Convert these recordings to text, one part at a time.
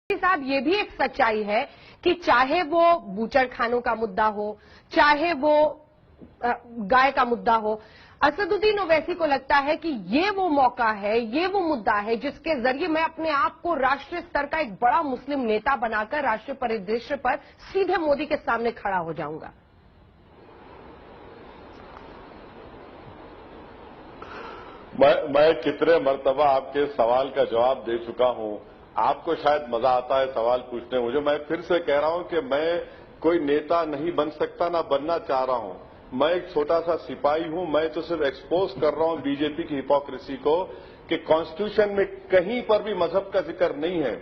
साहब ये भी एक सच्चाई है कि चाहे वो बूचड़ खानों का मुद्दा हो, चाहे वो गाय का मुद्दा हो, असदुद्दीन ओवैसी को लगता है कि ये वो मौका है, ये वो मुद्दा है जिसके जरिए मैं अपने आप को राष्ट्रीय स्तर का एक बड़ा मुस्लिम नेता बनाकर राष्ट्रीय परिदृश्य पर सीधे मोदी के सामने खड़ा हो जाऊंगा। मैं कितने मर्तबा आपके सवाल का जवाब दे चुका हूं। आपको शायद मजा आता है सवाल पूछने मुझे। मैं फिर से कह रहा हूं कि मैं कोई नेता नहीं बन सकता, ना बनना चाह रहा हूं। मैं एक छोटा सा सिपाही हूं। मैं तो सिर्फ एक्सपोज कर रहा हूं बीजेपी की हिपोक्रेसी को कि कॉन्स्टिट्यूशन में कहीं पर भी मजहब का जिक्र नहीं है,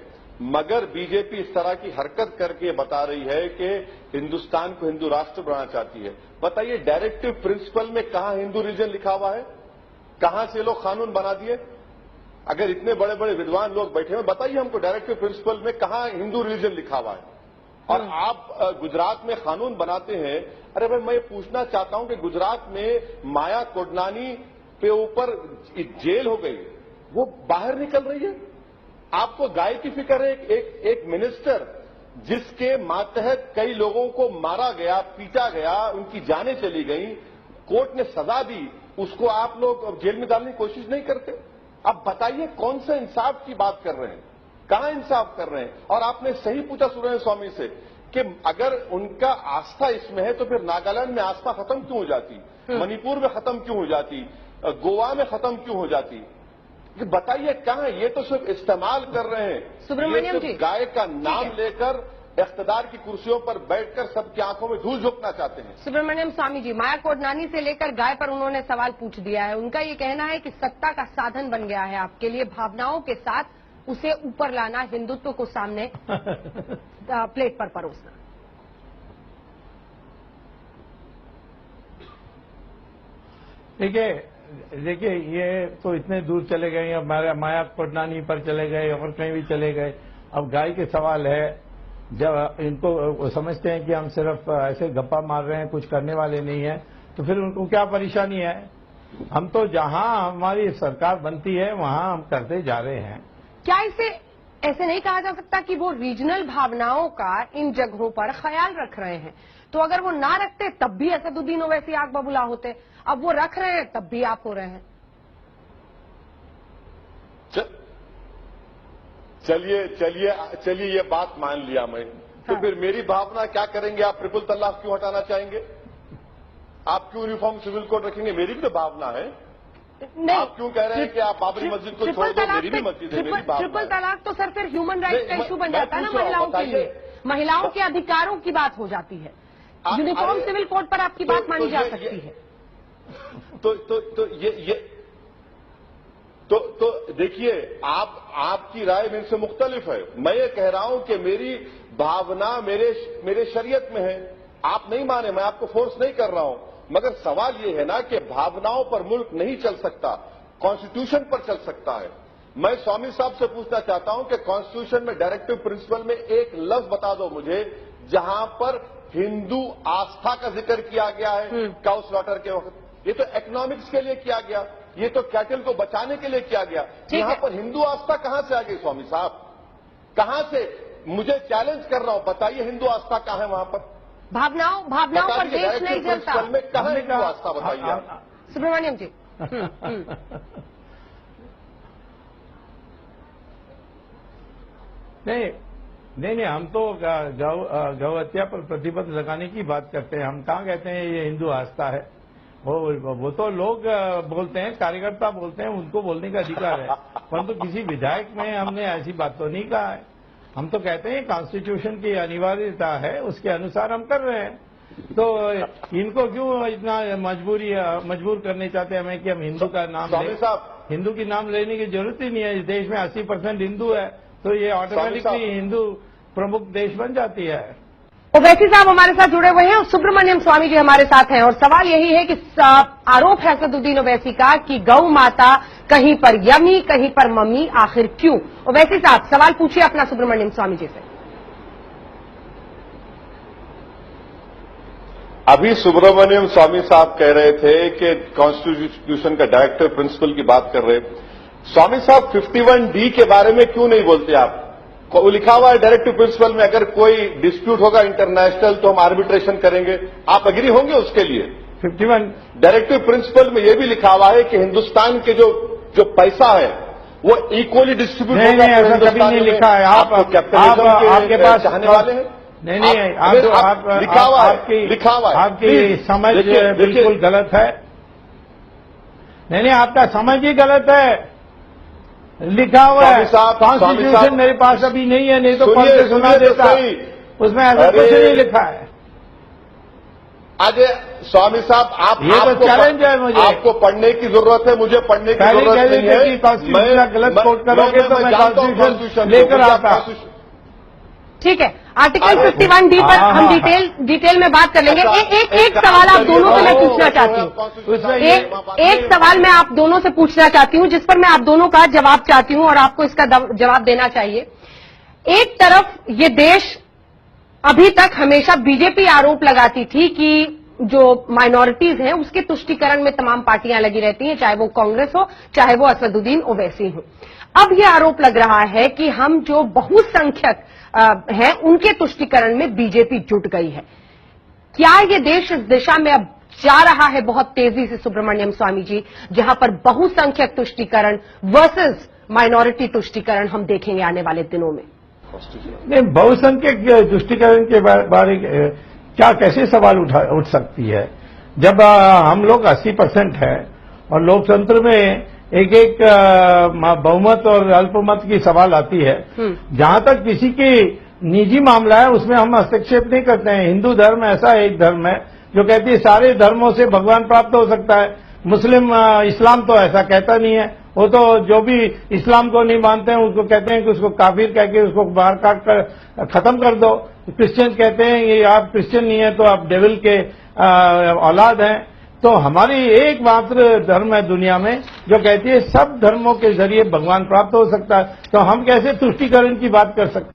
मगर बीजेपी इस तरह की हरकत करके बता रही है कि हिंदुस्तान को हिंदू राष्ट्र बनाना चाहती है। बताइए, डायरेक्टिव प्रिंसिपल में कहां हिंदू रिलीजन लिखा हुआ है? कहां से लोग कानून बना दिए? अगर इतने बड़े बड़े विद्वान लोग बैठे हैं, बताइए हमको डायरेक्टिव प्रिंसिपल में कहां हिंदू रिलीजन लिखा हुआ है? और आप गुजरात में कानून बनाते हैं। अरे भाई, मैं पूछना चाहता हूं कि गुजरात में माया कोडनानी पे ऊपर जेल हो गई, वो बाहर निकल रही है। आपको गाय की फिक्र है? एक मिनिस्टर जिसके मातहत कई लोगों को मारा गया, पीटा गया, उनकी जानें चली गई, कोर्ट ने सजा दी, उसको आप लोग जेल में डालने की कोशिश नहीं करते? अब बताइए कौन सा इंसाफ की बात कर रहे हैं? कहां इंसाफ कर रहे हैं? और आपने सही पूछा सुब्रमण्यम स्वामी से कि अगर उनका आस्था इसमें है तो फिर नागालैंड में आस्था खत्म क्यों हो जाती, मणिपुर में खत्म क्यों हो जाती, गोवा में खत्म क्यों हो जाती? कि बताइए कहां? ये तो सिर्फ इस्तेमाल कर रहे हैं। सुब्रमण्यम जी, गाय का नाम लेकर इख्तिदार की कुर्सियों पर बैठकर सबकी आंखों में धूल झोंकना चाहते हैं। सुब्रमण्यम स्वामी जी, माया कोडनानी से लेकर गाय पर उन्होंने सवाल पूछ दिया है। उनका ये कहना है कि सत्ता का साधन बन गया है आपके लिए, भावनाओं के साथ उसे ऊपर लाना, हिंदुत्व को सामने प्लेट पर परोसना। देखिए ये तो इतने दूर चले गए, अब माया कोडनानी पर चले गए और कहीं भी चले गए। अब गाय के सवाल है, जब इनको समझते हैं कि हम सिर्फ ऐसे गप्पा मार रहे हैं, कुछ करने वाले नहीं है, तो फिर उनको क्या परेशानी है? हम तो जहां हमारी सरकार बनती है वहां हम करते जा रहे हैं। क्या इसे ऐसे नहीं कहा जा सकता कि वो रीजनल भावनाओं का इन जगहों पर ख्याल रख रहे हैं? तो अगर वो ना रखते तब भी असदुद्दीन ओवैसी आग बबूला होते, अब वो रख रहे हैं तब भी आप हो रहे हैं। चलिए ये बात मान लिया मैं। तो फिर मेरी भावना क्या करेंगे? आप ट्रिपल तलाक क्यों हटाना चाहेंगे? आप क्यों यूनिफॉर्म सिविल कोड रखेंगे? मेरी भी तो भावना है। नहीं, आप क्यों कह रहे हैं कि आप बाबरी मस्जिद को छोड़ दो? मेरी भी मस्जिद है, मेरी भावना है। ट्रिपल तलाक तो सर फिर ह्यूमन राइट्स का इशू बन जाता है ना महिलाओं के लिए। महिलाओं के अधिकारों की बात हो जाती है। यूनिफॉर्म सिविल कोड पर आपकी बात मानी जा सकती है। तो देखिए, आपकी राय मेरे से मुख्तलिफ है। मैं ये कह रहा हूं कि मेरी भावना मेरे शरीयत में है। आप नहीं माने, मैं आपको फोर्स नहीं कर रहा हूं, मगर सवाल ये है ना कि भावनाओं पर मुल्क नहीं चल सकता, कॉन्स्टिट्यूशन पर चल सकता है। मैं स्वामी साहब से पूछना चाहता हूं कि कॉन्स्टिट्यूशन में डायरेक्टिव प्रिंसिपल में एक लफ्ज बता दो मुझे जहां पर हिंदू आस्था का जिक्र किया गया है काउ स्लॉटर के वक्त। ये तो इकोनॉमिक्स के लिए किया गया, ये तो कैटल को बचाने के लिए किया गया। यहां पर हिंदू आस्था कहां से आ गई स्वामी साहब? कहां से? मुझे चैलेंज कर रहा हूं, बताइए हिंदू आस्था कहां है वहां पर? भावनाओं पर देश नहीं जलता। में कहां हिंदू आस्था बताइए आप? सुब्रमण्यम जी, नहीं, हम तो गौ हत्या पर प्रतिबंध लगाने की बात करते हैं। हम कहाँ कहते हैं ये हिंदू आस्था है? वो तो लोग बोलते हैं, कार्यकर्ता बोलते हैं, उनको बोलने का अधिकार है, परंतु किसी विधायक में हमने ऐसी बात तो नहीं कहा है। हम तो कहते हैं कॉन्स्टिट्यूशन की अनिवार्यता है, उसके अनुसार हम कर रहे हैं। तो इनको क्यों इतना मजबूर करने चाहते हैं हमें कि हम हिंदू का नाम लें? हिंदू की नाम लेने की जरूरत ही नहीं है। इस देश में 80% हिंदू है, तो ये ऑटोमेटिकली हिंदू प्रमुख देश बन जाती है। ओवैसी साहब हमारे साथ जुड़े हुए हैं और सुब्रमण्यम स्वामी जी हमारे साथ हैं, और सवाल यही है कि आरोप है असदुद्दीन ओवैसी का कि गौ माता कहीं पर यमी, कहीं पर मम्मी, आखिर क्यों? ओवैसी साहब सवाल पूछिए अपना सुब्रमण्यम स्वामी जी से। अभी सुब्रमण्यम स्वामी साहब कह रहे थे कि कॉन्स्टिट्यूशन का डायरेक्टिव प्रिंसिपल की बात कर रहे। स्वामी साहब 51D के बारे में क्यों नहीं बोलते आप? वो लिखा हुआ है डायरेक्टिव प्रिंसिपल में, अगर कोई डिस्प्यूट होगा इंटरनेशनल तो हम आर्बिट्रेशन करेंगे। आप एग्री होंगे उसके लिए? 51 डायरेक्टिव प्रिंसिपल में यह भी लिखा हुआ है कि हिंदुस्तान के जो पैसा है वो इक्वली डिस्ट्रीब्यूट नहीं होगा। नहीं, ऐसा कभी नहीं लिखा है। आपके पास चाहने वाले हैं? नहीं नहीं, लिखा हुआ है, आपकी समझ बिल्कुल गलत है। नहीं, आपका समझ ही गलत है। लिखा हुआ है, कॉन्स्टिट्यूशन मेरे पास अभी नहीं है, नहीं तो पढ़ के सुना देता। उसमें ऐसा कुछ नहीं लिखा है। आज स्वामी साहब, आप ये तो चैलेंज है मुझे। आपको पढ़ने की जरूरत है, मुझे पढ़ने की जरूरत नहीं है। कॉन्स्टिट्यूशन गलत कोट करोगे तो मैं कॉन्स्टिट्यूशन लेकर आता। ठीक है, आर्टिकल 51D पर हम डिटेल में बात कर लेंगे। एक सवाल आप दोनों से मैं पूछना चाहती हूँ। एक सवाल मैं आप दोनों से पूछना चाहती हूँ, जिस पर मैं आप दोनों का जवाब चाहती हूँ और आपको इसका जवाब देना चाहिए। एक तरफ ये देश अभी तक हमेशा बीजेपी आरोप लगाती थी कि जो माइनॉरिटीज हैं उसके तुष्टीकरण में तमाम पार्टियां लगी रहती हैं, चाहे वो कांग्रेस हो, चाहे वो असदुद्दीन ओवैसी हो। अब ये आरोप लग रहा है कि हम जो बहुसंख्यक हैं उनके तुष्टीकरण में बीजेपी जुट गई है। क्या ये देश इस दिशा में अब जा रहा है बहुत तेजी से, सुब्रमण्यम स्वामी जी, जहां पर बहुसंख्यक तुष्टीकरण वर्सेस माइनॉरिटी तुष्टीकरण हम देखेंगे आने वाले दिनों में? नहीं, बहुसंख्यक तुष्टीकरण के बारे क्या कैसे सवाल उठ सकती है जब हम लोग 80% है और लोकतंत्र में एक बहुमत और अल्पमत की सवाल आती है। जहां तक किसी की निजी मामला है उसमें हम हस्तक्षेप नहीं करते हैं। हिंदू धर्म ऐसा एक धर्म है जो कहती है सारे धर्मों से भगवान प्राप्त हो सकता है। मुस्लिम इस्लाम तो ऐसा कहता नहीं है। वो तो जो भी इस्लाम को नहीं मानते हैं उसको कहते हैं कि उसको काफिर कह के उसको बाहर काट कर खत्म कर दो। क्रिश्चियन कहते हैं कि आप क्रिश्चियन नहीं है तो आप डेविल के औलाद हैं। तो हमारी एकमात्र धर्म है दुनिया में जो कहती है सब धर्मों के जरिए भगवान प्राप्त हो सकता है। तो हम कैसे तुष्टीकरण की बात कर सकते हैं?